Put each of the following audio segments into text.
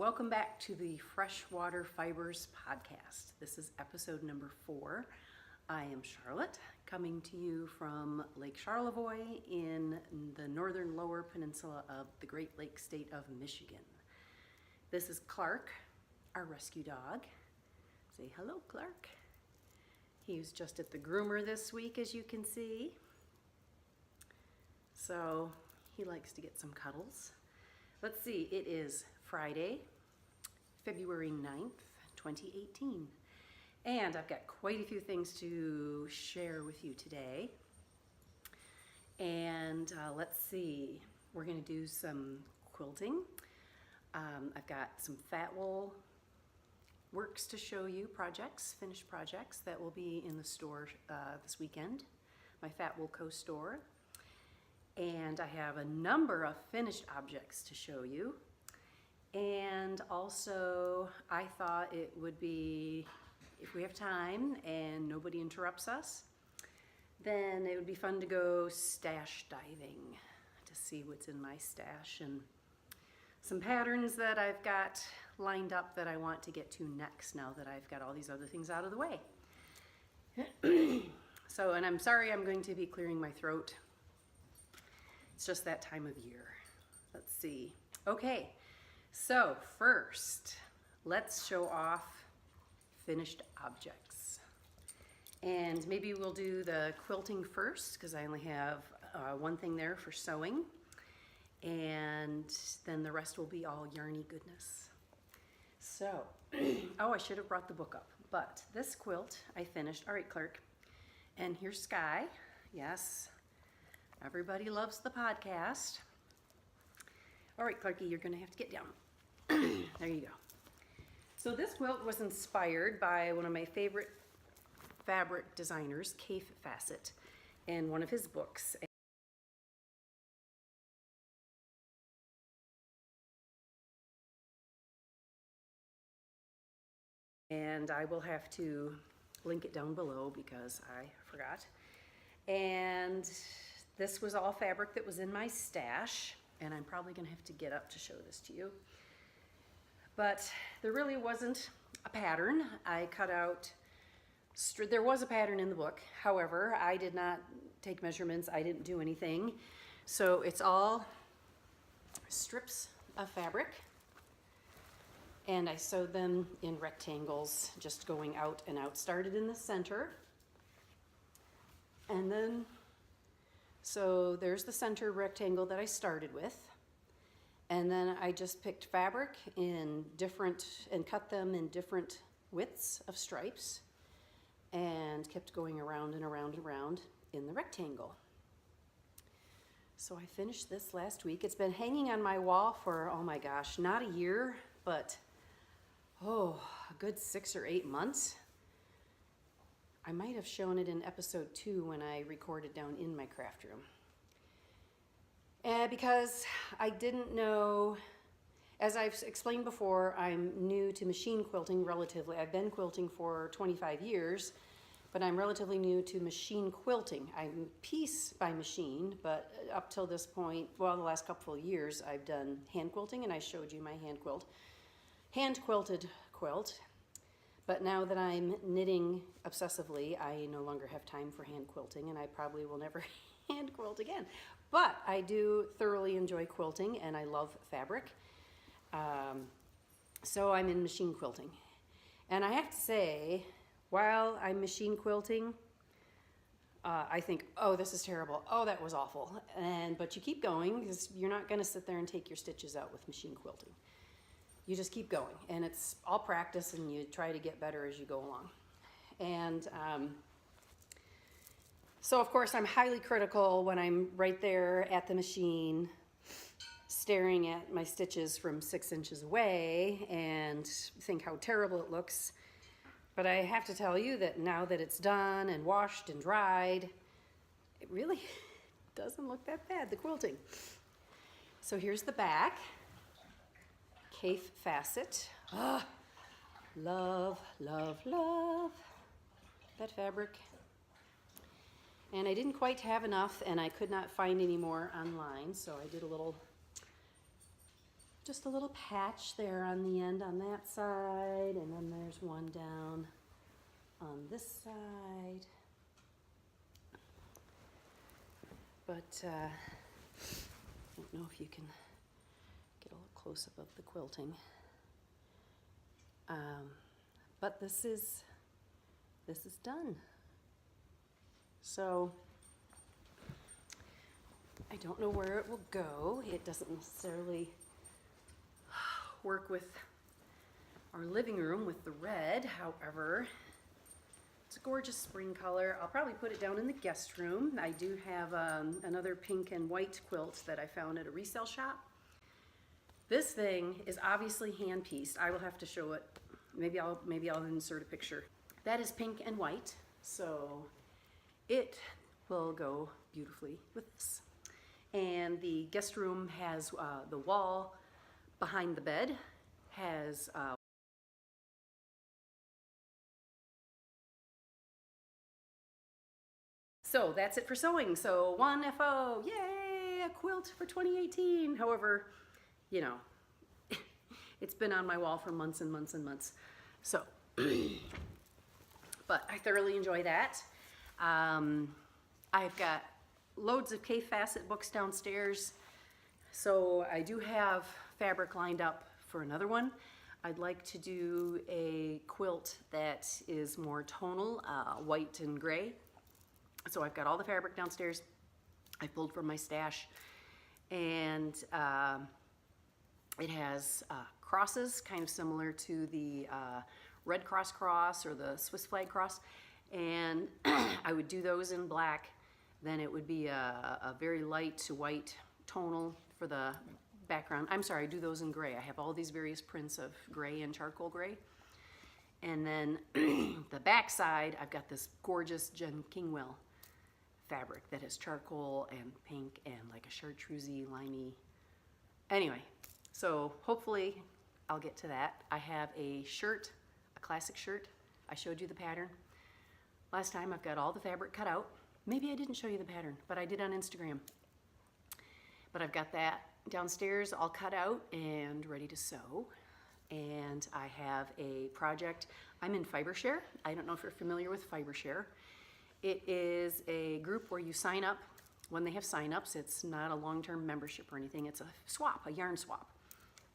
welcome back to the Freshwater Fibers podcast. This is episode number 4. I am Charlotte, coming to you from Lake Charlevoix in the northern lower peninsula of the Great Lakes state of Michigan. This is Clark, our rescue dog. Say hello, Clark. He was just at the groomer this week, as you can see. So he likes to get some cuddles. Let's see, it is Friday, February 9th, 2018. And I've got quite a few things to share with you today. And let's see, we're going to do some quilting. I've got some fat wool works to show you, finished projects that will be in the store this weekend, my Fat Wool Co. store. And I have a number of finished objects to show you. And also, I thought it would be, if we have time and nobody interrupts us, then it would be fun to go stash diving to see what's in my stash and some patterns that I've got lined up that I want to get to next now that I've got all these other things out of the way. So, and I'm sorry I'm going to be clearing my throat. It's just that time of year. Let's see. Okay, so first, let's show off finished objects. And maybe we'll do the quilting first, because I only have one thing there for sewing. And then the rest will be all yarny goodness. So, oh, I should have brought the book up. But this quilt I finished. All right, Clark. And here's Sky. Yes. Everybody loves the podcast. All right, Clarky, you're gonna have to get down. There you go. So this quilt was inspired by one of my favorite fabric designers, Kaffe Fassett, and one of his books. And I will have to link it down below because I forgot. And this was all fabric that was in my stash, and I'm probably gonna have to get up to show this to you. But there really wasn't a pattern. I cut out, there was a pattern in the book. However, I did not take measurements. I didn't do anything. So it's all strips of fabric, and I sewed them in rectangles, just going out and out. Started in the center, and then so there's the center rectangle that I started with. And then I just picked fabric in different, and cut them in different widths of stripes, and kept going around and around and around in the rectangle. So I finished this last week. It's been hanging on my wall for, oh my gosh, not a year, but a good 6 or 8 months. I might have shown it in episode 2 when I recorded down in my craft room. Because I didn't know, as I've explained before, I'm new to machine quilting relatively. I've been quilting for 25 years, but I'm relatively new to machine quilting. I'm piece by machine, but up till this point, well, the last couple of years, I've done hand quilting, and I showed you my hand quilted quilt. But now that I'm knitting obsessively, I no longer have time for hand quilting, and I probably will never hand quilt again. But I do thoroughly enjoy quilting, and I love fabric. So I'm in machine quilting. And I have to say, while I'm machine quilting, I think, oh, this is terrible. Oh, that was awful. But you keep going, because you're not going to sit there and take your stitches out with machine quilting. You just keep going, and it's all practice, and you try to get better as you go along. And so of course I'm highly critical when I'm right there at the machine staring at my stitches from 6 inches away and think how terrible it looks. But I have to tell you that now that it's done and washed and dried, it really doesn't look that bad, the quilting. So here's the back. Kaffe Fassett. Ah, love, love, love that fabric. And I didn't quite have enough, and I could not find any more online, so I did a little just a little patch there on the end on that side, and then there's one down on this side. But I don't know if you can get a little close up of the quilting. But this is done. So I don't know where it will go. It doesn't necessarily work with our living room with the red. However, it's a gorgeous spring color. I'll probably put it down in the guest room. I do have another pink and white quilt that I found at a resale shop. This thing is obviously hand pieced. I will have to show it. Maybe I'll insert a picture. That is pink and white, so it will go beautifully with this. And the guest room has the wall behind the bed has so that's it for sewing. So 1 FO, yay, a quilt for 2018. However, you know, it's been on my wall for months and months and months. So, but I thoroughly enjoy that. I've got loads of Kaffe Fassett books downstairs. So I do have fabric lined up for another one. I'd like to do a quilt that is more tonal, white and gray. So I've got all the fabric downstairs. I pulled from my stash, and it has crosses, kind of similar to the Red Cross cross or the Swiss flag cross, and I would do those in black. Then it would be a very light to white tonal for the background. I'm sorry, I do those in gray. I have all these various prints of gray and charcoal gray. And then the back side, I've got this gorgeous Jen Kingwell fabric that has charcoal and pink and like a chartreusey, limey. Anyway, so hopefully I'll get to that. I have a shirt, a classic shirt. I showed you the pattern last time. I've got all the fabric cut out. Maybe I didn't show you the pattern, but I did on Instagram. But I've got that downstairs all cut out and ready to sew. And I have a project. I'm in FiberShare. I don't know if you're familiar with FiberShare. It is a group where you sign up. When they have sign-ups, it's not a long-term membership or anything. It's a swap, a yarn swap.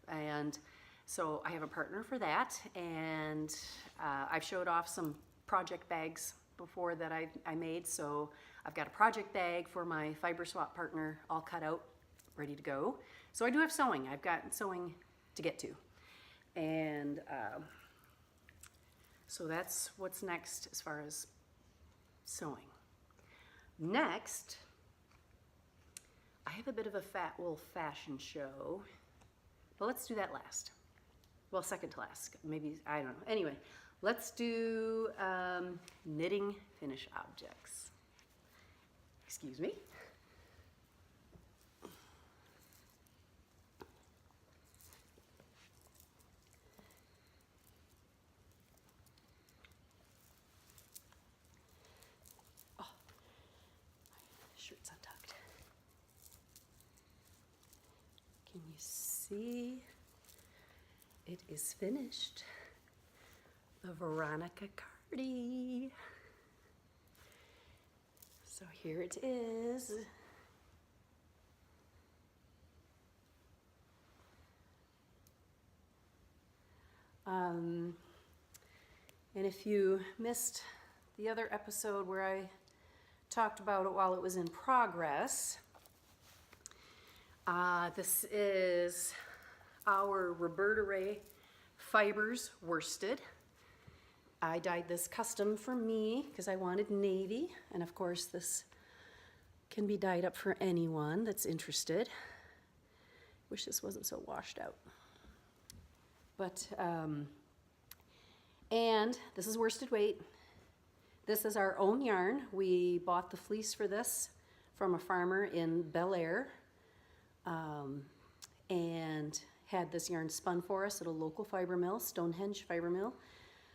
And so I have a partner for that. And I've showed off some project bags before that I made. So I've got a project bag for my fiber swap partner all cut out, ready to go. So I do have sewing. I've got sewing to get to. And so that's what's next as far as sewing. Next, I have a bit of a little fashion show. Well, let's do that last. Well, second to last. Maybe, I don't know. Anyway, let's do knitting finish objects. Excuse me. Shirt's untucked. Can you see? It is finished. The Veronica Cardi. So here it is. And if you missed the other episode where I talked about it while it was in progress, this is our Roberta Rae Fibers worsted. I dyed this custom for me because I wanted navy, and of course this can be dyed up for anyone that's interested. Wish this wasn't so washed out. But and this is worsted weight. This is our own yarn. We bought the fleece for this from a farmer in Bel Air, and had this yarn spun for us at a local fiber mill, Stonehenge Fiber Mill.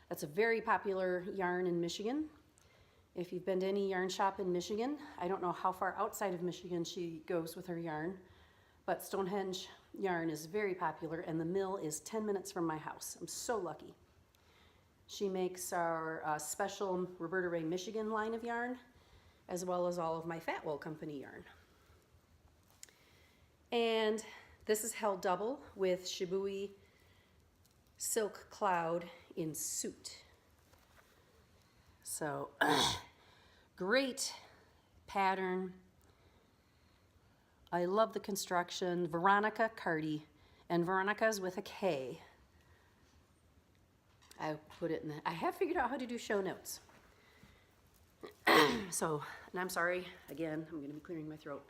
That's a very popular yarn in Michigan. If you've been to any yarn shop in Michigan, I don't know how far outside of Michigan she goes with her yarn, but Stonehenge yarn is very popular, and the mill is 10 minutes from my house. I'm so lucky. She makes our special Roberta Rae Michigan line of yarn, as well as all of my Fat Wool Company yarn. And this is held double with Shibui Silk Cloud in Suit. So, great pattern. I love the construction. Veronica Carty, and Veronica's with a K. I put it in I have figured out how to do show notes. So, and I'm sorry, again, I'm going to be clearing my throat.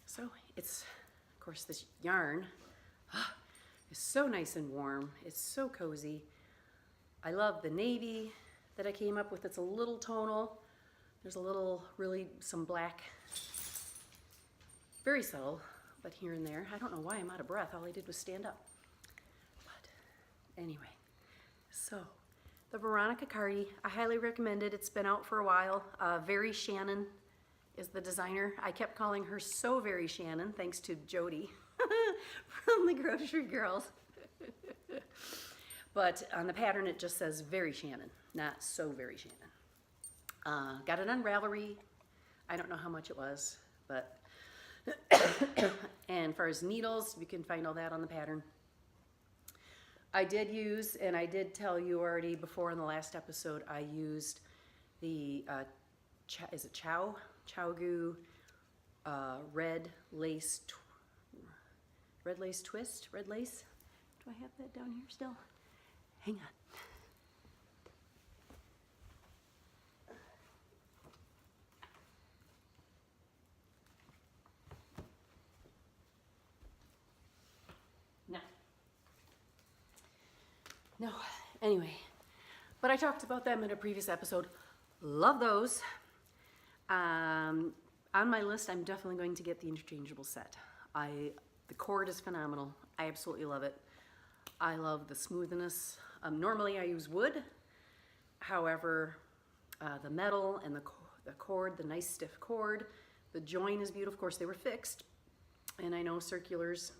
So, it's, of course, this yarn is so nice and warm. It's so cozy. I love the navy that I came up with. It's a little tonal. There's a little, really, some black. Very subtle, but here and there. I don't know why I'm out of breath. All I did was stand up. But anyway, so the Veronica Carty, I highly recommend it. It's been out for a while. Very Shannon is the designer. I kept calling her So Very Shannon, thanks to Jody from the Grocery Girls. But on the pattern, it just says Very Shannon, not So Very Shannon. Got it on Ravelry. I don't know how much it was, but and as far as needles, you can find all that on the pattern. I did use, and I did tell you already before in the last episode, I used the, is it Chowgu red lace twist, red lace. Do I have that down here still? Hang on. No, anyway, but I talked about them in a previous episode. Love those. On my list, I'm definitely going to get the interchangeable set. The cord is phenomenal. I absolutely love it. I love the smoothness. Normally I use wood. However, the metal and the cord, the nice stiff cord, the join is beautiful. Of course, they were fixed. And I know circulars,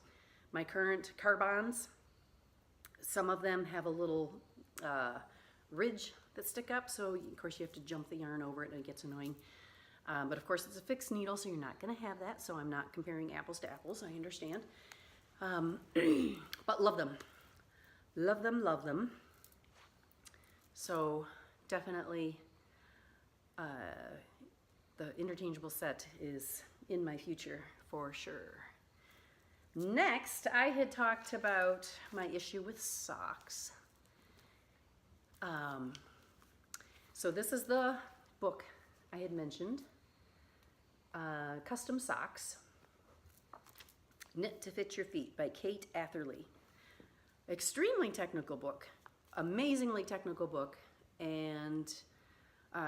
my current carbons, some of them have a little ridge that stick up, so of course you have to jump the yarn over it and it gets annoying. But of course it's a fixed needle, so you're not going to have that, so I'm not comparing apples to apples, I understand. But love them. Love them, love them. So definitely the interchangeable set is in my future for sure. Next, I had talked about my issue with socks. So this is the book I had mentioned, Custom Socks, Knit to Fit Your Feet by Kate Atherley. Extremely technical book, amazingly technical book, and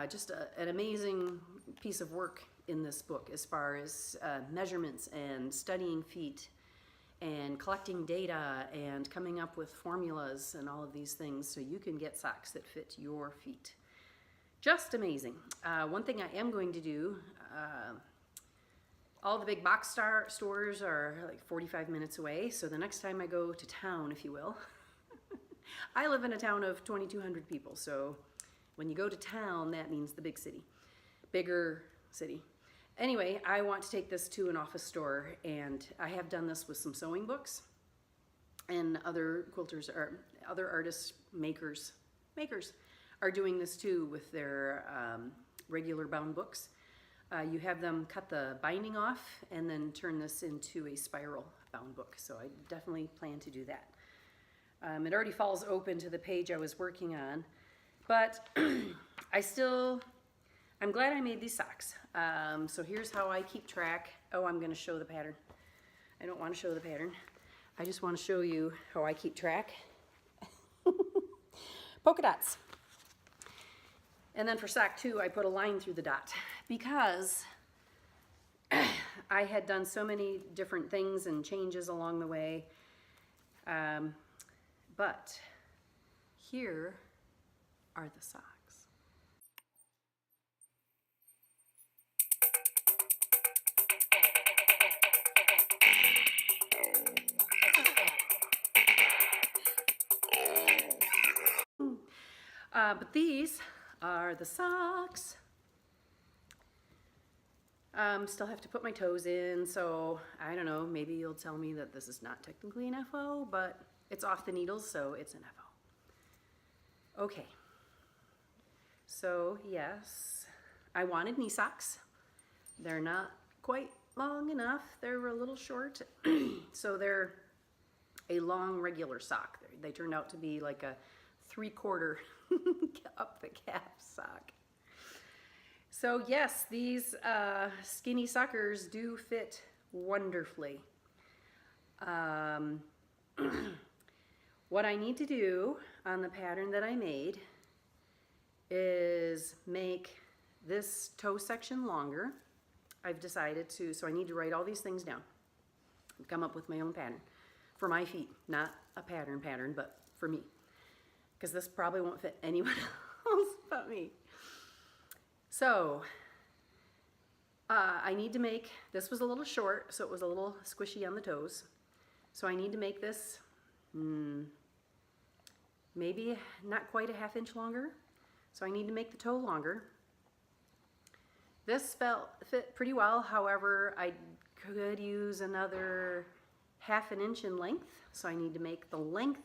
just an amazing piece of work in this book as far as measurements and studying feet and collecting data and coming up with formulas and all of these things so you can get socks that fit your feet. Just amazing. One thing I am going to do, all the big box stores are like 45 minutes away, so the next time I go to town, if you will, I live in a town of 2,200 people, so when you go to town, that means the big city, bigger city. Anyway, I want to take this to an office store, and I have done this with some sewing books, and other quilters or other artists, makers are doing this too with their regular bound books. You have them cut the binding off and then turn this into a spiral bound book, so I definitely plan to do that. It already falls open to the page I was working on, but I'm glad I made these socks. So here's how I keep track. Oh, I'm going to show the pattern. I don't want to show the pattern. I just want to show you how I keep track. Polka dots. And then for sock 2, I put a line through the dot because I had done so many different things and changes along the way. But here are the socks. But these are the socks. Still have to put my toes in, so I don't know, maybe you'll tell me that this is not technically an FO, but it's off the needles, so it's an FO. Okay, so yes, I wanted knee socks. They're not quite long enough, they're a little short, so they're a long regular sock. They turned out to be like a 3/4 up the calf sock. So yes, these skinny suckers do fit wonderfully. What I need to do on the pattern that I made is make this toe section longer. I've decided to, so I need to write all these things down and come up with my own pattern for my feet, not a pattern, but for me, because this probably won't fit anyone else but me. So I need to make, this was a little short, so it was a little squishy on the toes. So I need to make this maybe not quite a 1/2 inch longer. So I need to make the toe longer. This fit pretty well, however, I could use another 1/2 inch in length. So I need to make the length,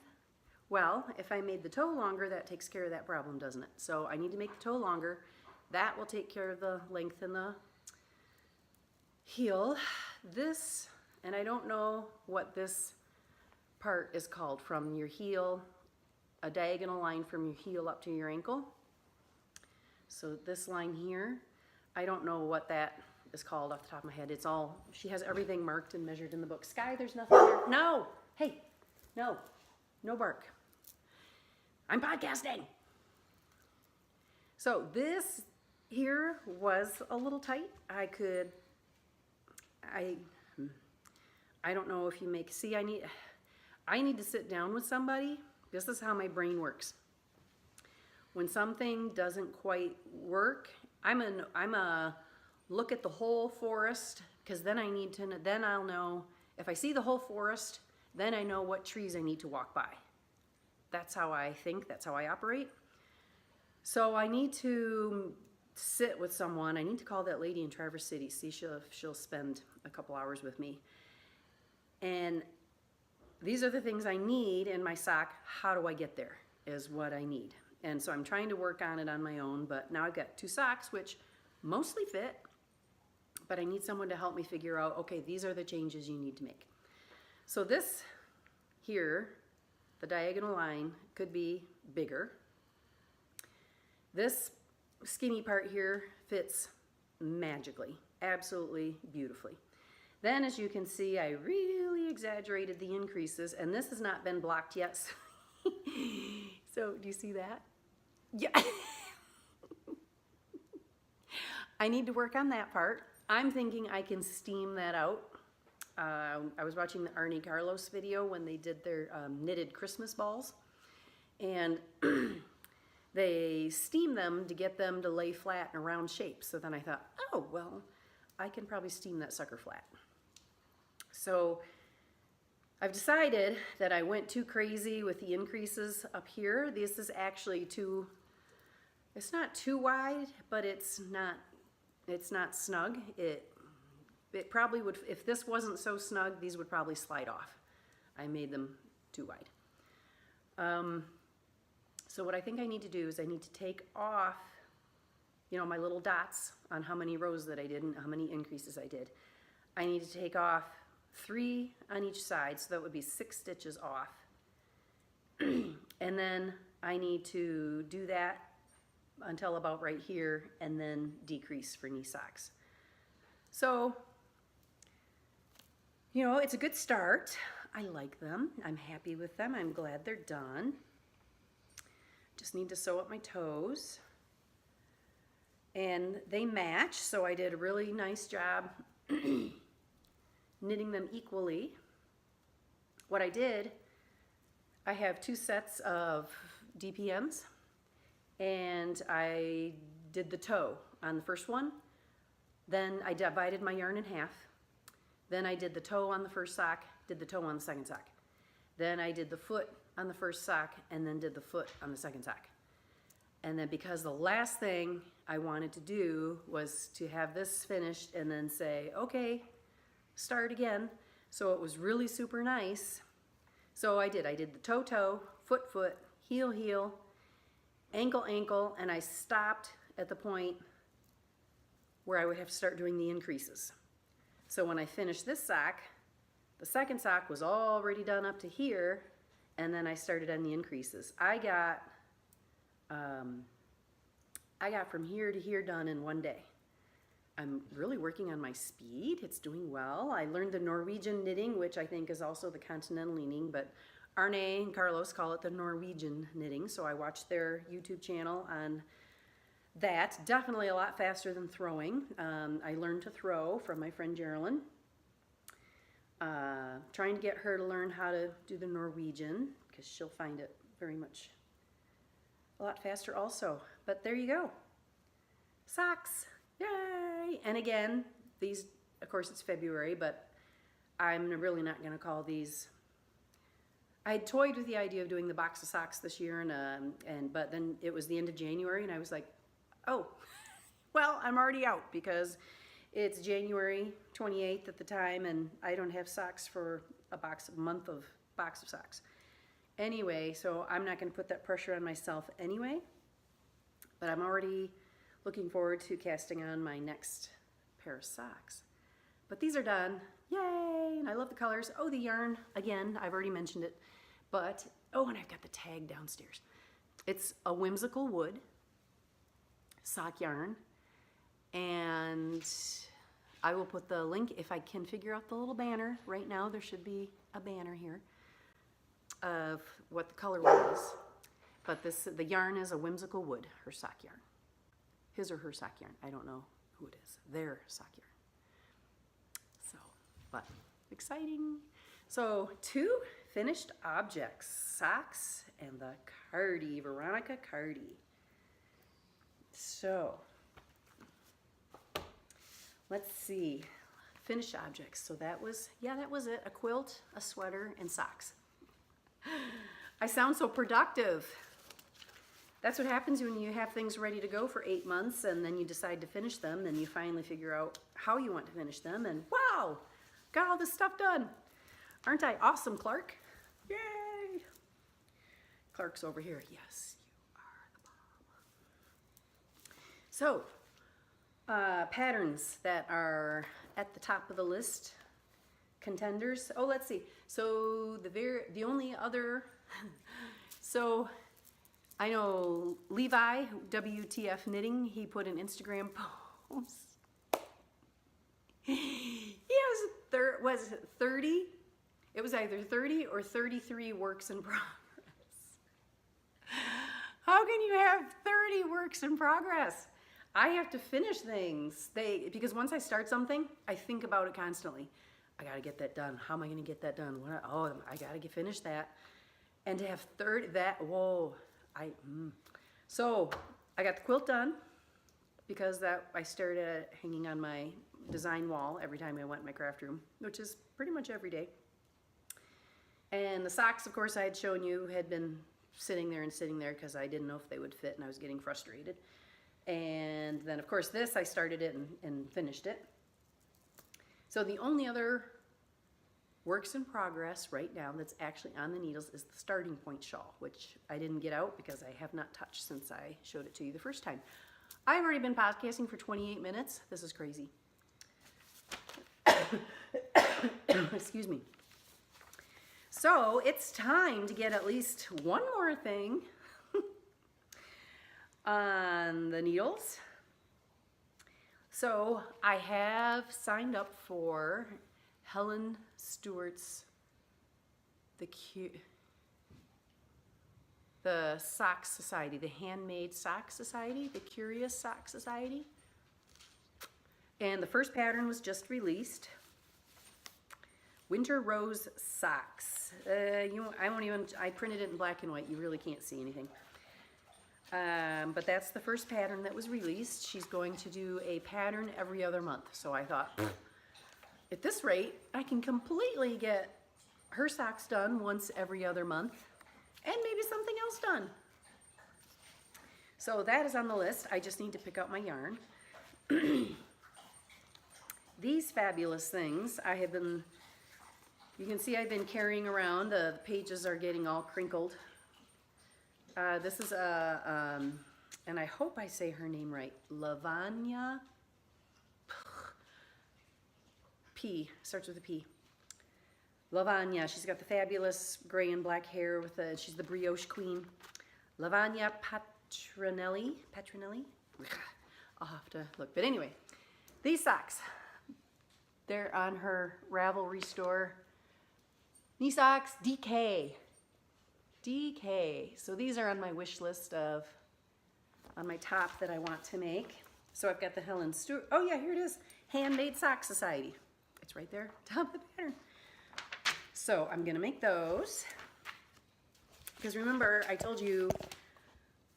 well, if I made the toe longer, that takes care of that problem, doesn't it? So I need to make the toe longer. That will take care of the length in the heel. This, and I don't know what this part is called, from your heel, a diagonal line from your heel up to your ankle. So this line here, I don't know what that is called off the top of my head. It's all, she has everything marked and measured in the book. Sky, there's nothing there. No, hey, no bark. I'm podcasting. So this here was a little tight. I don't know if you make, see, I need to sit down with somebody. This is how my brain works. When something doesn't quite work, I'm a look at the whole forest, because then then I'll know, if I see the whole forest, then I know what trees I need to walk by. That's how I think, that's how I operate. So I need to sit with someone. I need to call that lady in Traverse City, see if she'll spend a couple hours with me. And these are the things I need in my sock. How do I get there is what I need. And so I'm trying to work on it on my own, but now I've got 2 socks, which mostly fit, but I need someone to help me figure out, okay, these are the changes you need to make. So this here, the diagonal line, could be bigger. This skinny part here fits magically, absolutely beautifully. Then, as you can see, I really exaggerated the increases, and this has not been blocked yet. So do you see that? Yeah. I need to work on that part. I'm thinking I can steam that out. I was watching the Arnie Carlos video when they did their knitted Christmas balls, and they steam them to get them to lay flat in a round shape. So then I thought, oh, well, I can probably steam that sucker flat. So I've decided that I went too crazy with the increases up here. This is actually it's not too wide, but it's not snug. It probably would, if this wasn't so snug, these would probably slide off. I made them too wide. So what I think I need to do is I need to take off, you know, my little dots on how many rows that I did and how many increases I did. I need to take off 3 on each side, so that would be 6 stitches off. And then I need to do that until about right here, and then decrease for knee socks. So, you know, it's a good start. I like them. I'm happy with them. I'm glad they're done. Just need to sew up my toes. And they match, so I did a really nice job knitting them equally. What I did, I have 2 sets of DPMs, and I did the toe on the first one. Then I divided my yarn in half. Then I did the toe on the first sock, did the toe on the second sock. Then I did the foot on the first sock, and then did the foot on the second sock. And then because the last thing I wanted to do was to have this finished and then say, okay, start again. So it was really super nice. So I did the toe, toe, foot, foot, heel, heel, ankle, ankle, and I stopped at the point where I would have to start doing the increases. So when I finished this sock, the second sock was already done up to here, and then I started on the increases. I got from here to here done in one day. I'm really working on my speed. It's doing well. I learned the Norwegian knitting, which I think is also the continental knitting, but Arne and Carlos call it the Norwegian knitting, so I watched their YouTube channel on that. Definitely a lot faster than throwing. I learned to throw from my friend Geraldine. Trying to get her to learn how to do the Norwegian, because she'll find it very much a lot faster also. But there you go. Socks. Yay! And again, these, of course it's February, but I'm really not going to call these. I had toyed with the idea of doing the box of socks this year, but then it was the end of January, and I was like, oh, well, I'm already out because it's January 28th at the time, and I don't have socks for a month of box of socks. Anyway, so I'm not going to put that pressure on myself anyway, but I'm already looking forward to casting on my next pair of socks. But these are done. Yay! And I love the colors. Oh, the yarn, again, I've already mentioned it. But, oh, and I've got the tag downstairs. It's a Whimsical wood sock yarn. And I will put the link if I can figure out the little banner. Right now, there should be a banner here of what the color was. But the yarn is a Whimsical wood, her sock yarn. His or her sock yarn. I don't know who it is. Their sock yarn. So, but exciting. So 2 finished objects, socks and the Cardi, Veronica Cardi. So, let's see. Finished objects. So that was it. A quilt, a sweater, and socks. I sound so productive. That's what happens when you have things ready to go for 8 months and then you decide to finish them. Then you finally figure out how you want to finish them, and wow, got all this stuff done. Aren't I awesome, Clark? Yay! Clark's over here. Yes, you are the bomb. So, patterns that are at the top of the list, contenders. Oh, let's see. So the only other, so I know Levi, WTF Knitting, he put an Instagram post. He was 30? It was either 30 or 33 works in progress. How can you have 30 works in progress? I have to finish things. Because once I start something, I think about it constantly. I gotta get that done. How am I gonna get that done? I gotta finish that. And to have 30, whoa. So I got the quilt done because I started hanging on my design wall every time I went in my craft room, which is pretty much every day. And the socks, of course, I had shown you had been sitting there because I didn't know if they would fit and I was getting frustrated. And then, of course, this, I started it and finished it. So the only other works in progress right now that's actually on the needles is the starting point shawl, which I didn't get out because I have not touched since I showed it to you the first time. I've already been podcasting for 28 minutes. This is crazy. Excuse me. So it's time to get at least one more thing on the needles. So I have signed up for Helen Stewart's the Sock Society, the Handmade Sock Society, the Curious Sock Society. And the first pattern was just released. Winter Rose Socks. I printed it in black and white. You really can't see anything. But that's the first pattern that was released. She's going to do a pattern every other month. So I thought, at this rate, I can completely get her socks done once every other month and maybe something else done. So that is on the list. I just need to pick out my yarn. These fabulous things I have been, you can see I've been carrying around. The pages are getting all crinkled. This is a, and I hope I say her name right, Lavanya P, starts with a P. Lavanya, she's got the fabulous gray and black hair with the, she's the brioche queen. Lavanya Patronelli. I'll have to look, but anyway, these socks, they're on her Ravelry store. Knee socks, DK. So these are on my wish list of, on my top that I want to make. So I've got the Helen Stewart, oh yeah, here it is, Handmade Sock Society. It's right there, top of the pattern. So I'm gonna make those. Because remember, I told you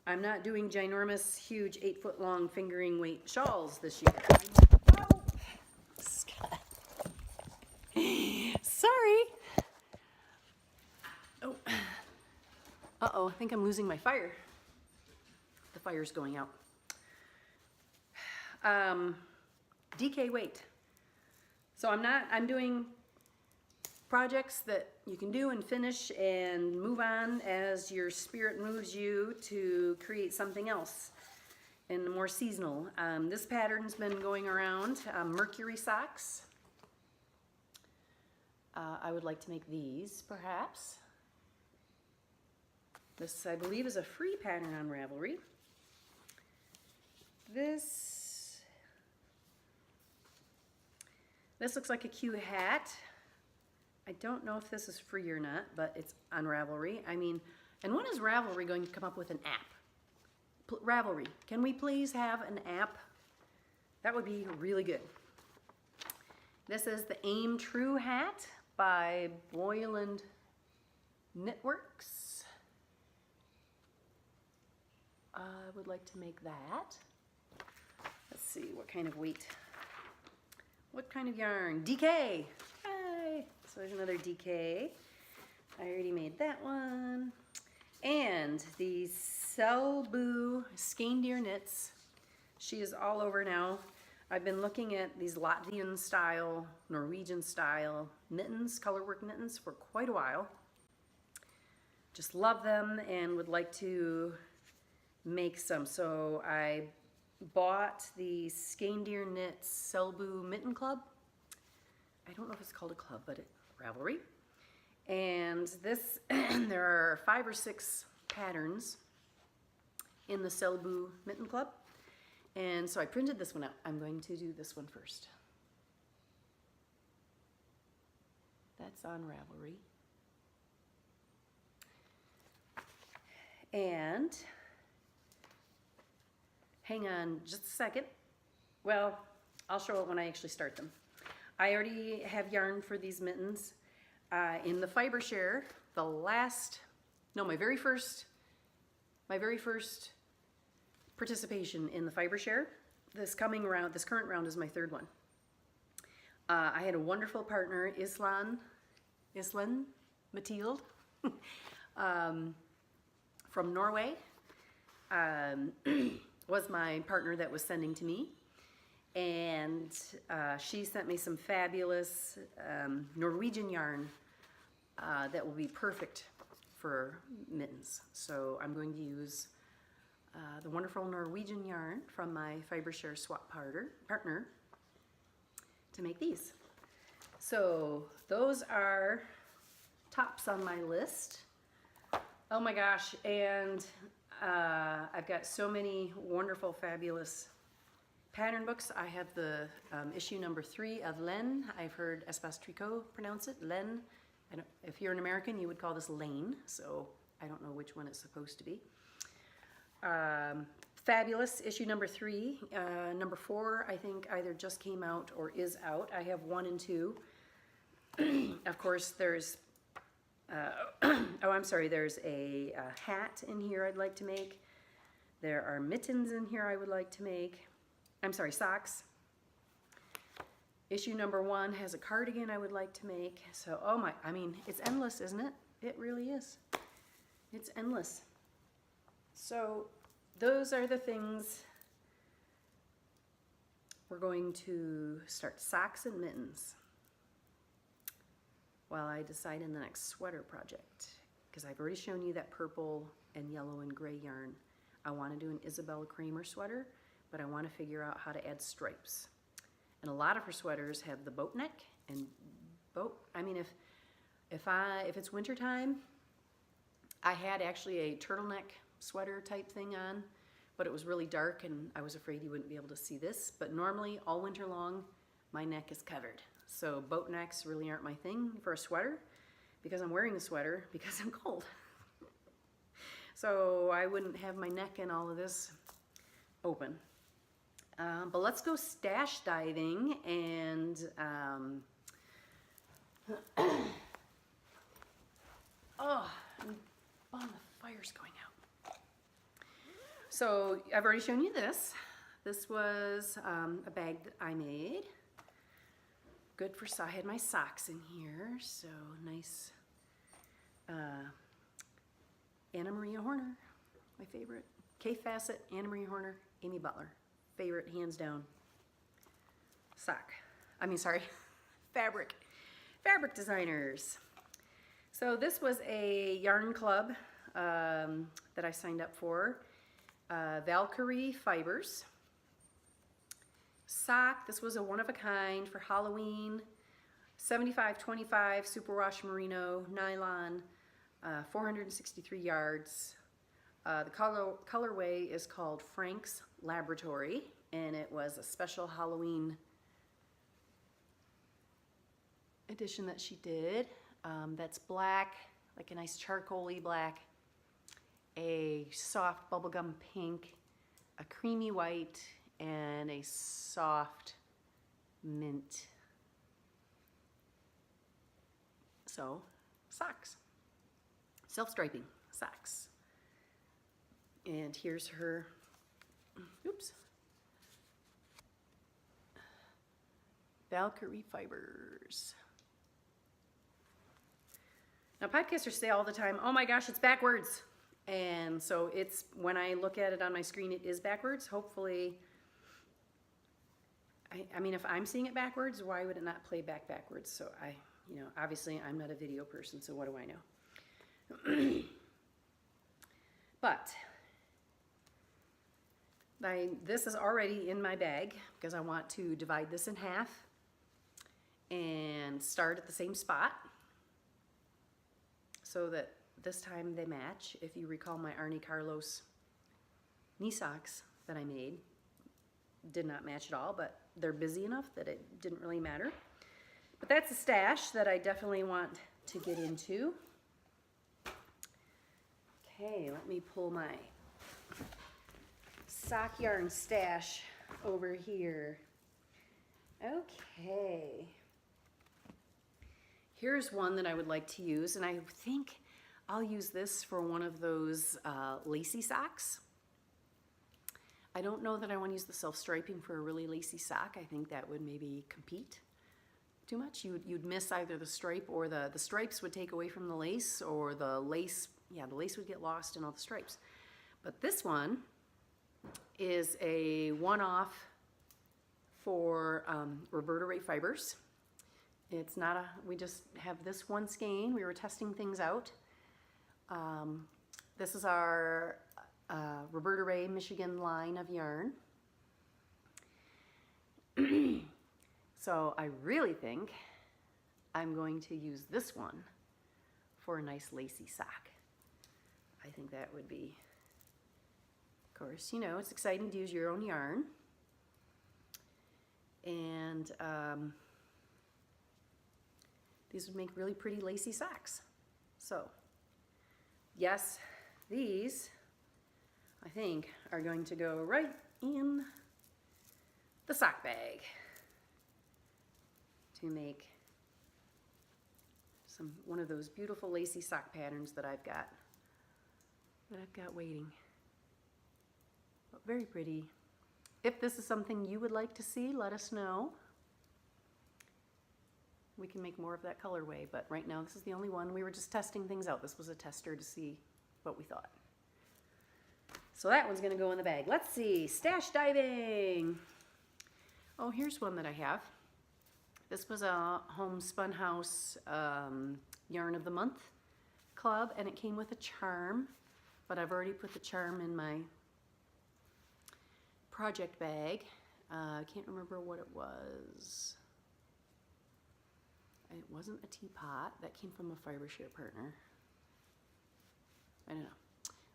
I'm not doing ginormous, huge 8-foot long fingering weight shawls this year. Oh. Sorry. Oh. Uh-oh, I think I'm losing my fire. The fire's going out. DK weight. So I'm doing projects that you can do and finish and move on as your spirit moves you to create something else and more seasonal. This pattern's been going around, Mercury socks. I would like to make these perhaps. This, I believe, is a free pattern on Ravelry. This looks like a cute hat. I don't know if this is free or not, but it's on Ravelry. I mean, and when is Ravelry going to come up with an app? Ravelry, can we please have an app? That would be really good. This is the Aim True hat by Boyland Knitworks. I would like to make that. Let's see, what kind of weight? What kind of yarn? DK! Hi! So there's another DK. I already made that one. And the Selbu Skein Deer Knits. She is all over now. I've been looking at these Latvian style, Norwegian style mittens, colorwork mittens for quite a while. Just love them and would like to make some. So I bought the Skein Deer Knits Selbu Mitten Club. I don't know if it's called a club, but Ravelry. And this, there are 5 or 6 patterns in the Selbu Mitten Club. And so I printed this one out. I'm going to do this one first. That's on Ravelry. And hang on just a second. Well, I'll show it when I actually start them. I already have yarn for these mittens. In the fiber share, my very first participation in the fiber share. This current round is my 3rd one. I had a wonderful partner, Islan Mathilde, from Norway, was my partner that was sending to me. And she sent me some fabulous Norwegian yarn that will be perfect for mittens. So I'm going to use the wonderful Norwegian yarn from my fiber share swap partner to make these. So those are tops on my list. Oh my gosh, and I've got so many wonderful, fabulous pattern books. I have the issue number 3 of Len. I've heard Espace Tricot pronounce it, Len. If you're an American, you would call this Lane, so I don't know which one it's supposed to be. Fabulous, issue number 3. Number 4, I think, either just came out or is out. I have 1 and 2. Of course, there's, there's a hat in here I'd like to make. There are mittens in here I would like to make. I'm sorry, socks. Issue number 1 has a cardigan I would like to make. So, I mean, it's endless, isn't it? It really is. It's endless. So those are the things we're going to start. Socks and mittens while I decide in the next sweater project, because I've already shown you that purple and yellow and gray yarn. I want to do an Isabella Kramer sweater, but I want to figure out how to add stripes. And a lot of her sweaters have the boat neck and I mean, if it's winter time, I had actually a turtleneck sweater type thing on, but it was really dark and I was afraid you wouldn't be able to see this. But normally all winter long, my neck is covered. So boat necks really aren't my thing for a sweater, because I'm wearing a sweater because I'm cold. So I wouldn't have my neck and all of this open. But let's go stash diving and oh, the fire's going out. So I've already shown you this. This was a bag that I made. Good for, I had my socks in here, so nice. Anna Maria Horner, my favorite. Kay Fassett, Anna Maria Horner, Amy Butler. Favorite, hands down. Fabric. Fabric designers. So this was a yarn club that I signed up for. Valkerie Fibers. Sock, this was a one-of-a-kind for Halloween. 75-25 superwash merino nylon, 463 yards. The colorway is called Frank's Laboratory, and it was a special Halloween edition that she did. That's black, like a nice charcoal-y black, a soft bubblegum pink, a creamy white, and a soft mint. So, socks. Self-striping socks. And here's her, oops, Valkerie Fibers. Now podcasters say all the time, oh my gosh, it's backwards. And so it's, when I look at it on my screen, it is backwards. Hopefully, I mean, if I'm seeing it backwards, why would it not play backwards? So obviously I'm not a video person, so what do I know? But this is already in my bag because I want to divide this in half and start at the same spot so that this time they match. If you recall my Arnie Carlos knee socks that I made, did not match at all, but they're busy enough that it didn't really matter. But that's a stash that I definitely want to get into. Okay, let me pull my sock yarn stash over here. Okay. Here's one that I would like to use, and I think I'll use this for one of those lacy socks. I don't know that I want to use the self-striping for a really lacy sock. I think that would maybe compete too much. You'd miss either the stripe, or the stripes would take away from the lace, or the lace would get lost in all the stripes. But this one is a one-off for Roberta Rae Fibers. It's not we just have this one skein. We were testing things out. This is our Roberta Rae Michigan line of yarn. So I really think I'm going to use this one for a nice lacy sock. I think that would be, of course, it's exciting to use your own yarn. And these would make really pretty lacy socks. So, yes, these, I think, are going to go right in the sock bag to make one of those beautiful lacy sock patterns that I've got waiting. But very pretty. If this is something you would like to see, let us know. We can make more of that colorway, but right now this is the only one. We were just testing things out. This was a tester to see what we thought. So that one's gonna go in the bag. Let's see, stash diving. Oh, here's one that I have. This was a Homespun House Yarn of the Month club, and it came with a charm, but I've already put the charm in my project bag. I can't remember what it was. It wasn't a teapot. That came from a fiber share partner. I don't know.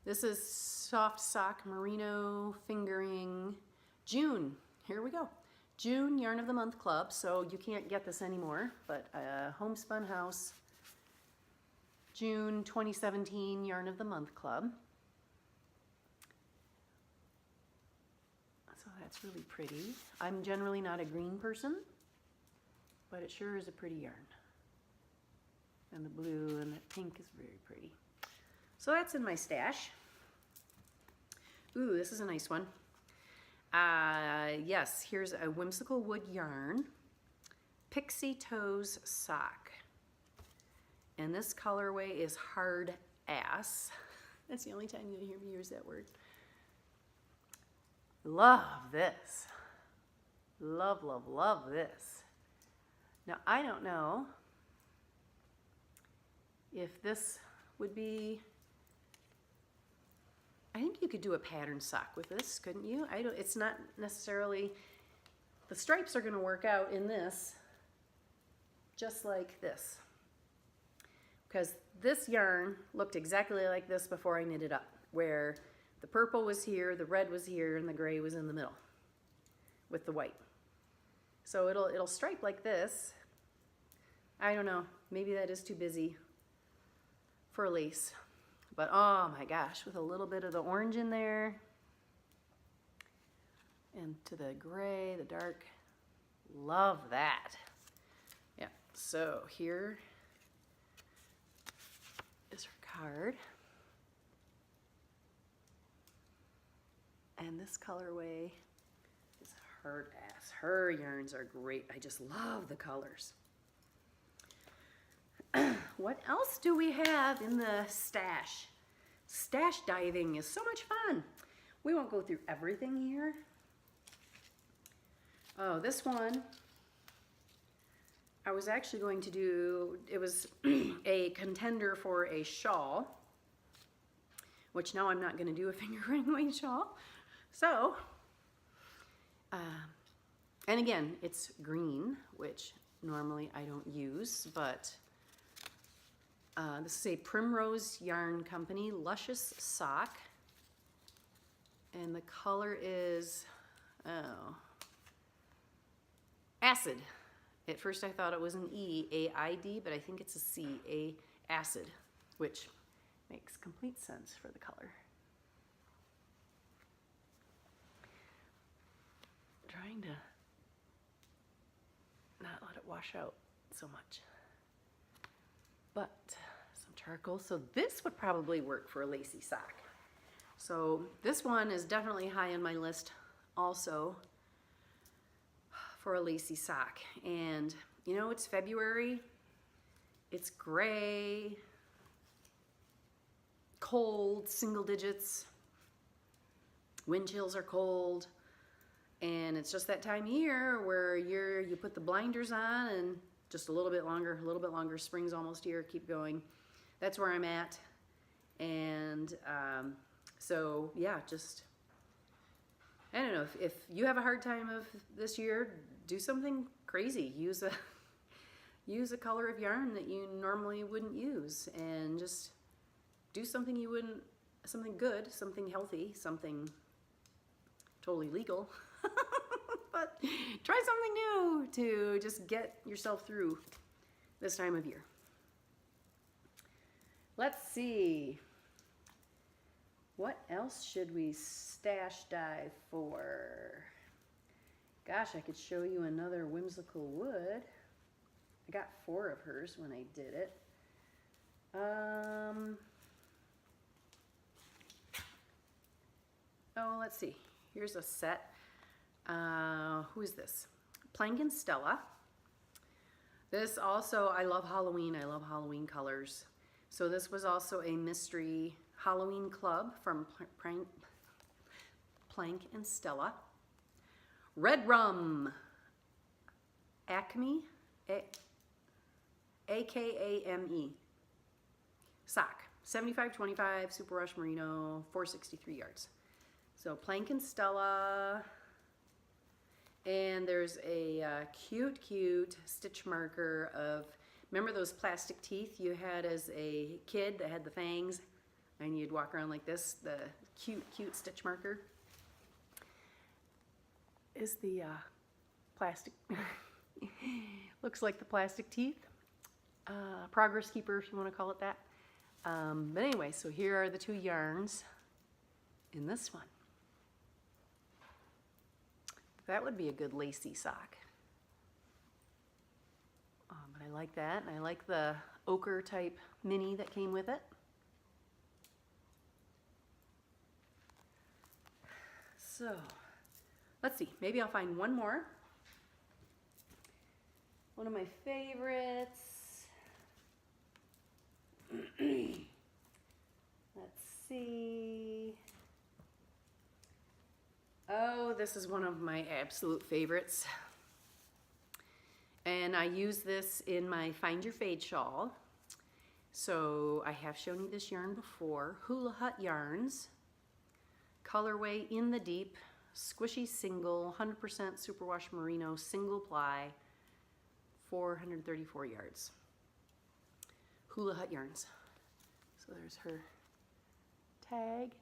This is Soft Sock Merino Fingering June. Here we go. June Yarn of the Month Club. So you can't get this anymore, but Homespun House June 2017 Yarn of the Month Club. So that's really pretty. I'm generally not a green person, but it sure is a pretty yarn. And the blue and the pink is very pretty. So that's in my stash. Ooh, this is a nice one. Yes, here's a Whimsical Wood Yarn Pixie Toes Sock. And this colorway is Hard Ass. That's the only time you'll hear me use that word. Love this. Love, love, love this. Now, I don't know if this would be, I think you could do a pattern sock with this, couldn't you? It's not necessarily, the stripes are gonna work out in this just like this. Because this yarn looked exactly like this before I knit it up, where the purple was here, the red was here, and the gray was in the middle with the white. So it'll stripe like this. I don't know, maybe that is too busy for a lace. But oh my gosh, with a little bit of the orange in there and to the gray, the dark, love that. Yeah, so here is her card. And this colorway is Hard Ass. Her yarns are great. I just love the colors. What else do we have in the stash? Stash diving is so much fun. We won't go through everything here. Oh, this one, I was actually going to do, it was a contender for a shawl, which now I'm not going to do a fingering weight shawl. So, and again, it's green, which normally I don't use, but this is a Primrose Yarn Company Luscious Sock, and the color is, acid. At first I thought it was an E, A-I-D, but I think it's a C, acid, which makes complete sense for the color. Trying to not let it wash out so much. But some charcoal. So this would probably work for a lacy sock. So this one is definitely high on my list also for a lacy sock. And you know, it's February, it's gray, cold, single digits, wind chills are cold, and it's just that time of year where you put the blinders on and just a little bit longer, spring's almost here, keep going. That's where I'm at. And so yeah, just, I don't know, if you have a hard time of this year, do something crazy. Use a color of yarn that you normally wouldn't use, and just do something you wouldn't, something good, something healthy, something totally legal. But try something new to just get yourself through this time of year. Let's see. What else should we stash dive for? Gosh, I could show you another Whimsical wood. I got 4 of hers when I did it. Oh, let's see. Here's a set. Who is this? Plankin Stella. This also, I love Halloween. I love Halloween colors. So this was also a mystery Halloween club from Plank and Stella. Red Rum, Acme, A-K-A-M-E, sock, 75-25, Super Rush Merino, 463 yards. So Plank and Stella, and there's a cute stitch marker of, remember those plastic teeth you had as a kid that had the fangs, and you'd walk around like this, the cute stitch marker is the plastic, looks like the plastic teeth, progress keeper if you want to call it that. But anyway, so here are the two yarns in this one. That would be a good lacy sock. But I like that, and I like the ochre type mini that came with it. So, let's see, maybe I'll find one more. One of my favorites. Let's see. Oh, this is one of my absolute favorites. And I use this in my Find Your Fade shawl. So I have shown you this yarn before. Hula Hut Yarns. Colorway In the Deep. Squishy single, 100% superwash merino, single ply, 434 yards. Hula Hut Yarns. So there's her tag.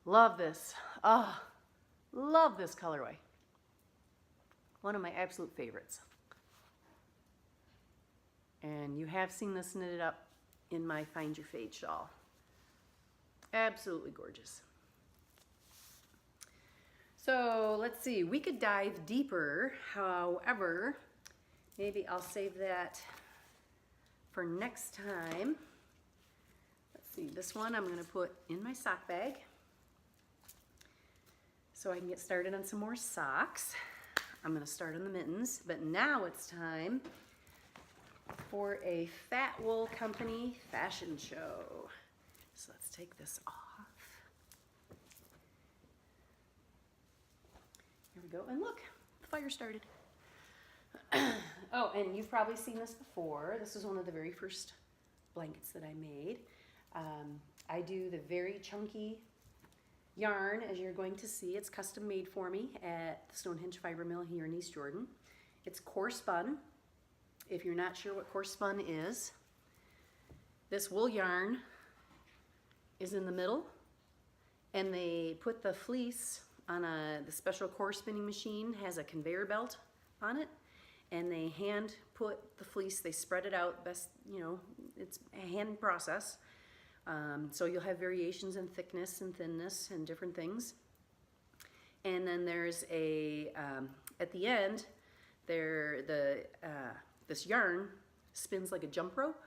Love this. Oh, love this colorway. One of my absolute favorites. And you have seen this knitted up in my Find Your Fade shawl. Absolutely gorgeous. So let's see, we could dive deeper. However, maybe I'll save that for next time. Let's see, this one I'm going to put in my sock bag so I can get started on some more socks. I'm going to start on the mittens, but now it's time for a Fat Wool Company fashion show. So let's take this off. Here we go, and look, the fire started. Oh, and you've probably seen this before. This was one of the very first blankets that I made. I do the very chunky yarn, as you're going to see. It's custom made for me at the Stonehenge Fiber Mill here in East Jordan. It's coarse spun. If you're not sure what coarse spun is, this wool yarn is in the middle, and they put the fleece on the special coarse spinning machine, has a conveyor belt on it, and they hand put the fleece, they spread it out best, you know, it's a hand process. So you'll have variations in thickness and thinness and different things. And then there's a, at the end, this yarn spins like a jump rope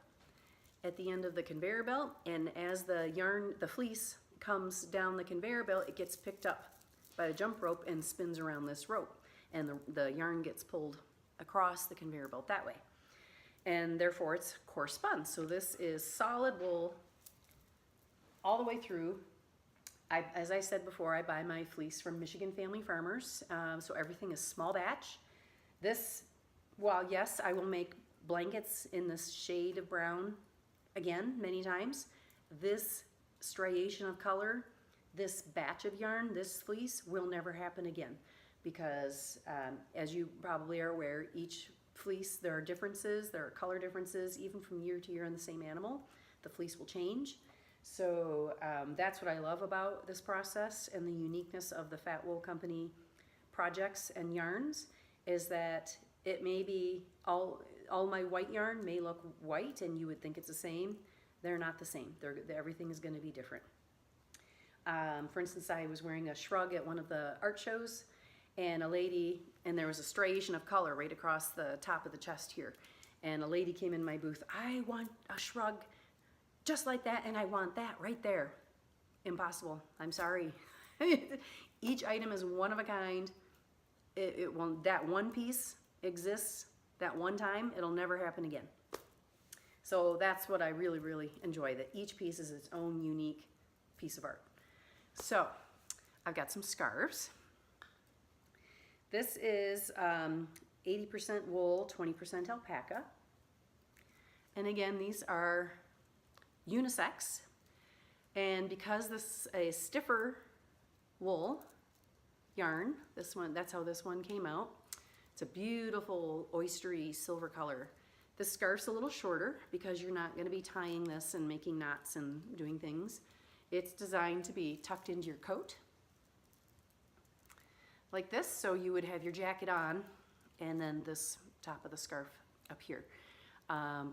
at the end of the conveyor belt, and as the fleece comes down the conveyor belt, it gets picked up by the jump rope and spins around this rope, and the yarn gets pulled across the conveyor belt that way. And therefore it's coarse spun. So this is solid wool all the way through. As I said before, I buy my fleece from Michigan Family Farmers, so everything is small batch. This, while yes, I will make blankets in this shade of brown again many times, this striation of color, this batch of yarn, this fleece will never happen again, because as you probably are aware, each fleece, there are differences, there are color differences, even from year to year in the same animal. The fleece will change. So that's what I love about this process and the uniqueness of the Fat Wool Company projects and yarns, is that it may be all my white yarn may look white and you would think it's the same. They're not the same. Everything is going to be different. For instance, I was wearing a shrug at one of the art shows, and there was a striation of color right across the top of the chest here. And a lady came in my booth, I want a shrug just like that, and I want that right there. Impossible. I'm sorry. Each item is one of a kind. That one piece exists that one time. It'll never happen again. So that's what I really, really enjoy, that each piece is its own unique piece of art. So I've got some scarves. This is 80% wool, 20% alpaca. And again, these are unisex. And because this is a stiffer wool yarn, this one, that's how this one came out. It's a beautiful oystery silver color. This scarf's a little shorter because you're not going to be tying this and making knots and doing things. It's designed to be tucked into your coat like this, so you would have your jacket on and then this top of the scarf up here.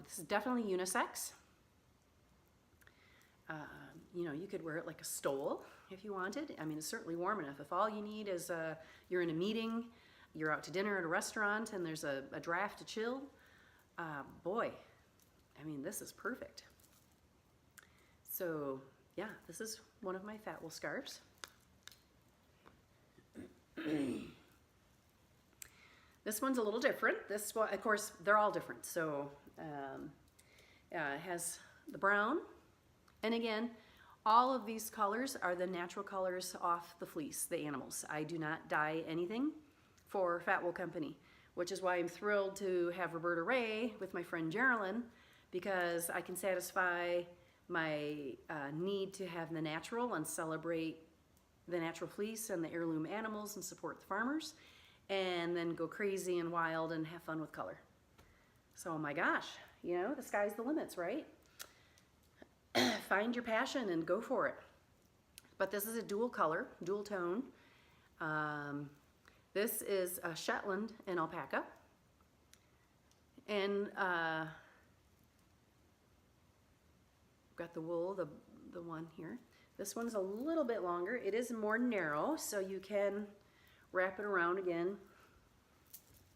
This is definitely unisex. You know, you could wear it like a stole if you wanted. I mean, it's certainly warm enough. If all you need is you're in a meeting, you're out to dinner at a restaurant, and there's a draft to chill, boy, I mean, this is perfect. So yeah, this is one of my fat wool scarves. This one's a little different. This one, of course, they're all different. So it has the brown, and again, all of these colors are the natural colors off the fleece, the animals. I do not dye anything for Fat Wool Company, which is why I'm thrilled to have Roberta Rae with my friend Geraldine, because I can satisfy my need to have the natural and celebrate the natural fleece and the heirloom animals and support the farmers, and then go crazy and wild and have fun with color. So my gosh, you know, the sky's the limits, right? Find your passion and go for it. But this is a dual color, dual tone. This is a Shetland and alpaca. And got the wool, the one here. This one's a little bit longer. It is more narrow, so you can wrap it around again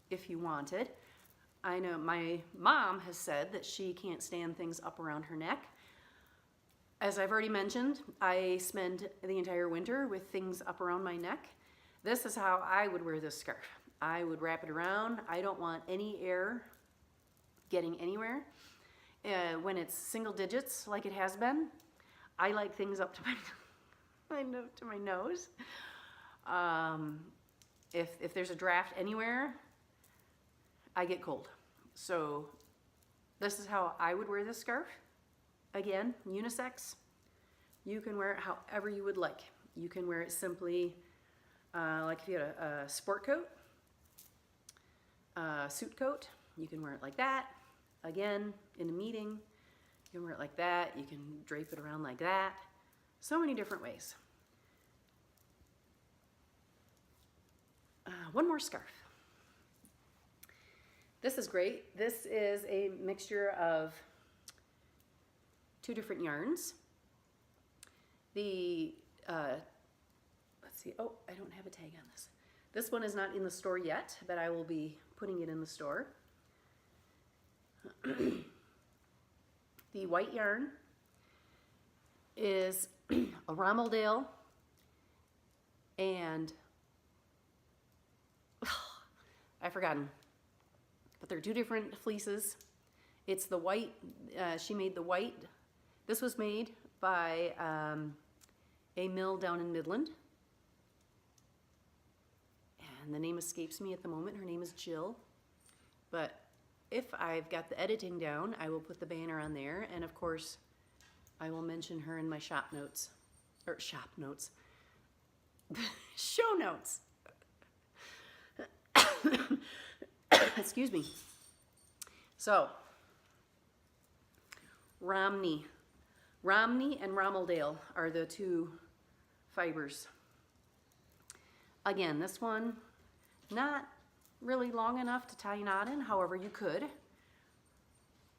if you wanted. I know my mom has said that she can't stand things up around her neck. As I've already mentioned, I spend the entire winter with things up around my neck. This is how I would wear this scarf. I would wrap it around. I don't want any air getting anywhere. When it's single digits like it has been, I like things up to my nose. If there's a draft anywhere, I get cold. So this is how I would wear this scarf. Again, unisex. You can wear it however you would like. You can wear it simply like if you had a sport coat, a suit coat. You can wear it like that. Again, in a meeting, you can wear it like that. You can drape it around like that. So many different ways. One more scarf. This is great. This is a mixture of two different yarns. The, let's see, oh, I don't have a tag on this. This one is not in the store yet, but I will be putting it in the store. The white yarn is a Rommeldale and I've forgotten, but they're two different fleeces. It's the white, she made the white. This was made by a mill down in Midland. And the name escapes me at the moment. Her name is Jill. But if I've got the editing down, I will put the banner on there. And of course, I will mention her in my shop notes. Or shop notes. Show notes. Excuse me. So, Romney and Rommeldale are the two fibers. Again, this one, not really long enough to tie a knot in, however you could.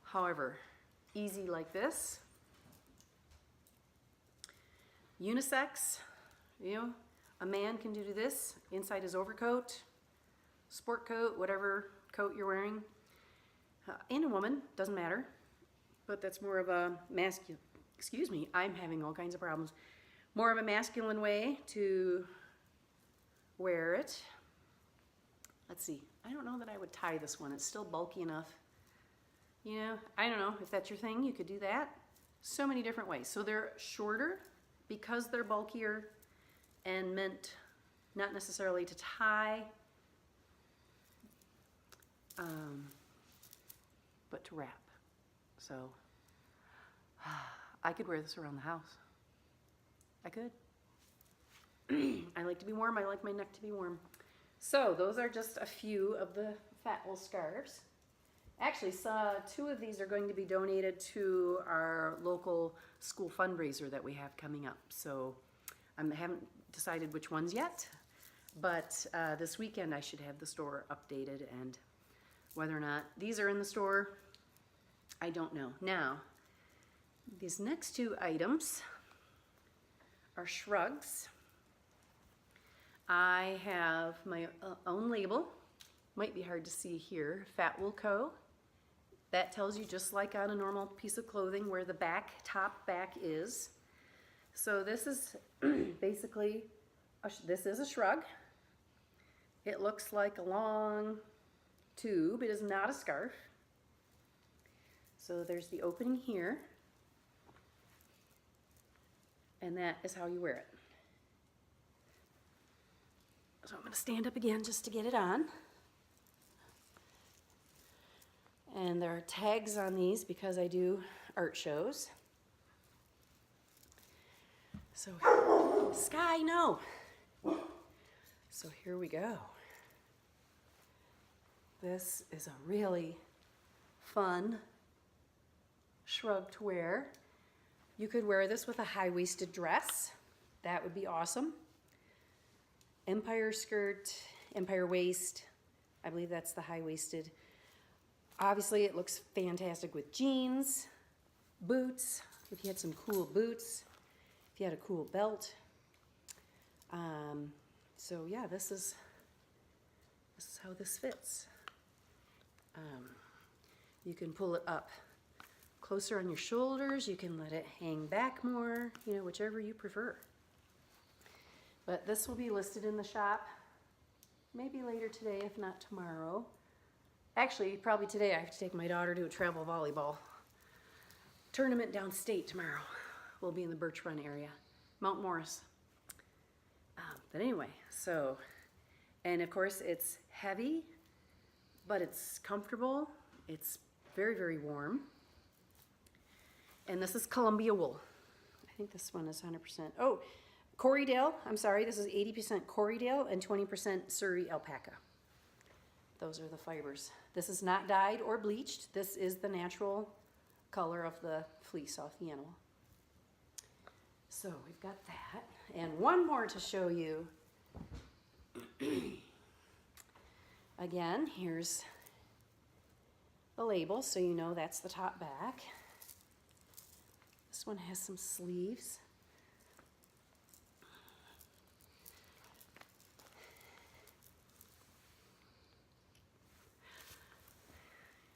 However, easy like this. Unisex, you know, a man can do this inside his overcoat, sport coat, whatever coat you're wearing. And a woman, doesn't matter. But that's more of a masculine, excuse me, I'm having all kinds of problems. More of a masculine way to wear it. Let's see, I don't know that I would tie this one. It's still bulky enough. You know, I don't know, if that's your thing, you could do that. So many different ways. So they're shorter because they're bulkier and meant not necessarily to tie, but to wrap. So I could wear this around the house. I could. I like to be warm. I like my neck to be warm. So those are just a few of the fat wool scarves. Actually, two of these are going to be donated to our local school fundraiser that we have coming up. So I haven't decided which ones yet, but this weekend I should have the store updated, and whether or not these are in the store, I don't know. Now, these next two items are shrugs. I have my own label. Might be hard to see here. Fat Wool Co. That tells you, just like on a normal piece of clothing, where the top back is. So this is basically, this is a shrug. It looks like a long tube. It is not a scarf. So there's the opening here. And that is how you wear it. So I'm going to stand up again just to get it on. And there are tags on these because I do art shows. So, Sky, no. So here we go. This is a really fun shrug to wear. You could wear this with a high-waisted dress. That would be awesome. Empire skirt, empire waist. I believe that's the high-waisted. Obviously, it looks fantastic with jeans, boots, if you had some cool boots, if you had a cool belt. So yeah, this is how this fits. You can pull it up closer on your shoulders. You can let it hang back more, you know, whichever you prefer. But this will be listed in the shop maybe later today, if not tomorrow. Actually, probably today. I have to take my daughter to a travel volleyball tournament downstate tomorrow. We'll be in the Birch Run area, Mount Morris. But anyway, so, and of course it's heavy, but it's comfortable. It's very, very warm. And this is Columbia wool. I think this one is 100%. Oh, Corriedale, I'm sorry, this is 80% Corriedale and 20% Surrey alpaca. Those are the fibers. This is not dyed or bleached. This is the natural color of the fleece off the animal. So we've got that. And one more to show you. Again, here's the label, so you know that's the top back. This one has some sleeves.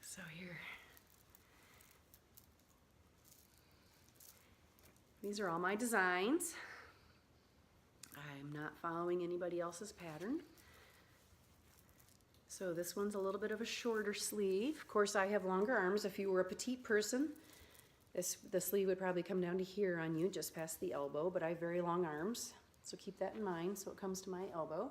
So here, these are all my designs. I'm not following anybody else's pattern. So this one's a little bit of a shorter sleeve. Of course, I have longer arms. If you were a petite person, the sleeve would probably come down to here on you, just past the elbow, but I have very long arms. So keep that in mind, so it comes to my elbow.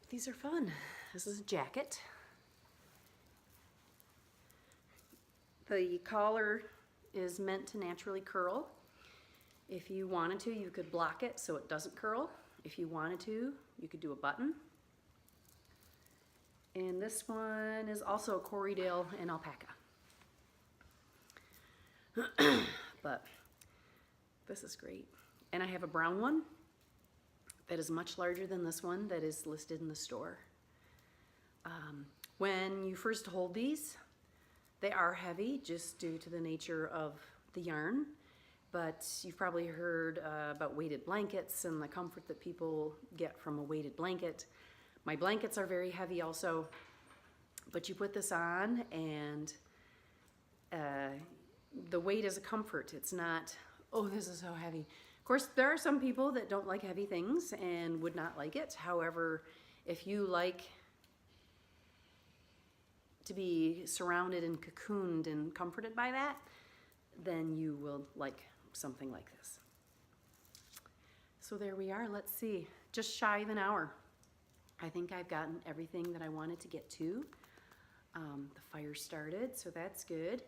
These are fun. This is a jacket. The collar is meant to naturally curl. If you wanted to, you could block it so it doesn't curl. If you wanted to, you could do a button. And this one is also a Corriedale and alpaca. But this is great. And I have a brown one that is much larger than this one that is listed in the store. When you first hold these, they are heavy just due to the nature of the yarn, but you've probably heard about weighted blankets and the comfort that people get from a weighted blanket. My blankets are very heavy also, but you put this on and the weight is a comfort. It's not, oh, this is so heavy. Of course, there are some people that don't like heavy things and would not like it. However, if you like to be surrounded and cocooned and comforted by that, then you will like something like this. So there we are. Let's see, just shy of an hour. I think I've gotten everything that I wanted to get to. The fire started, so that's good.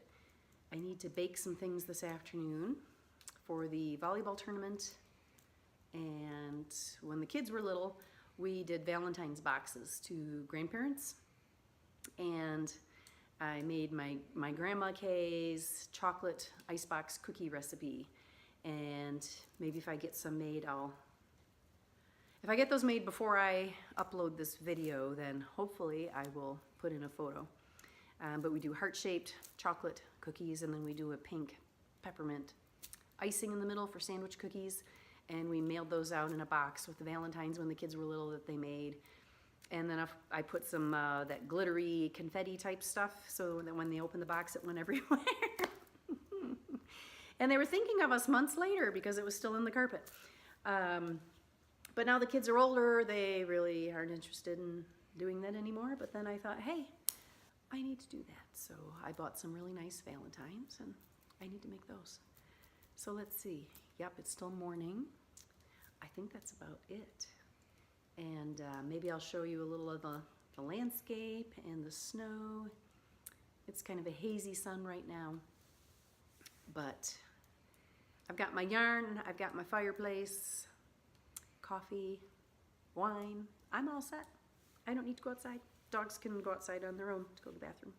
I need to bake some things this afternoon for the volleyball tournament. And when the kids were little, we did Valentine's boxes to grandparents. And I made my Grandma Kay's chocolate icebox cookie recipe. And maybe if I get some made, if I get those made before I upload this video, then hopefully I will put in a photo. But we do heart-shaped chocolate cookies, and then we do a pink peppermint icing in the middle for sandwich cookies. And we mailed those out in a box with the Valentines when the kids were little that they made. And then I put some that glittery confetti type stuff so that when they opened the box, it went everywhere. And they were thinking of us months later because it was still in the carpet. But now the kids are older, they really aren't interested in doing that anymore. But then I thought, hey, I need to do that. So I bought some really nice Valentines and I need to make those. So let's see. Yep, it's still morning. I think that's about it. And maybe I'll show you a little of the landscape and the snow. It's kind of a hazy sun right now. But I've got my yarn, I've got my fireplace, coffee, wine. I'm all set. I don't need to go outside. Dogs can go outside on their own to go to the bathroom.